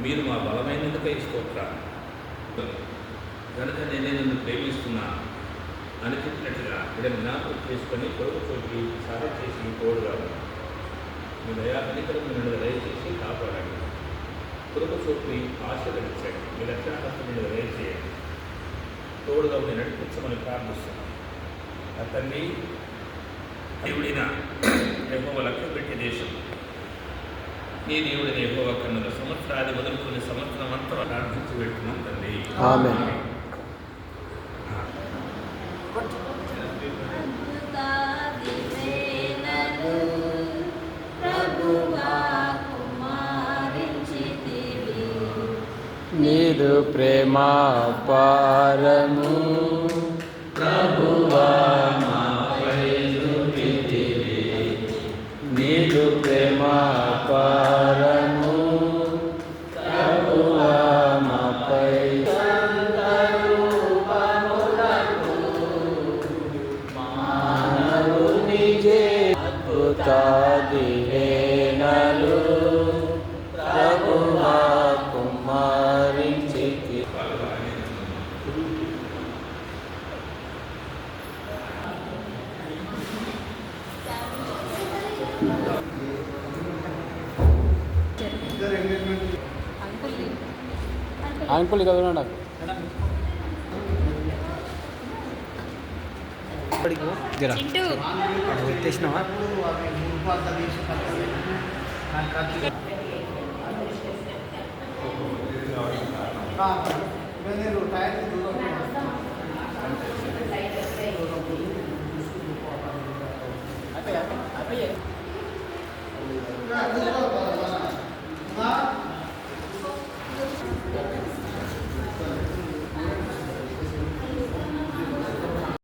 మీరు మా బలమైనందుకై స్తోత్రాలు. కనుక నేనే నిన్ను ప్రేమిస్తున్నా అని చెప్పినట్లుగా ఇక్కడ జ్ఞాపకం చేసుకొని కొడుకు చోటి సాధన చేసి తోడుగా మీ దయా కనికరం నిన్ను దయచేసి కాపాడండి. కొడుకు చోటుని ఆశీర్వదించండి. మీ రక్షణహస్తం నిన్ను దయచేయండి. తోడుగా ఉండి నడిపించమని ప్రార్థిస్తున్నాను. ఆ తండ్రి దేవుడిన యెహోవా లక్ష్య పెట్టే దేశం నీ దేవుడిని యెహోవా కన్నుల సంవత్సరాది మొదలుకొని సంవత్సరం అంతా ప్రార్థించి పెట్టున్నాం తండ్రి. ఆమేన్. నీదు ప్రేమ పారము ప్రభువా మాపై చూపితివి. నీదు ప్రేమ పారము ప్రభువా మాపై మానవుని అద్భుతాదిహేనలు ప్రభువా కుమారించి అంకుల్ కదా నాకు వచ్చేసినావా? apa ya?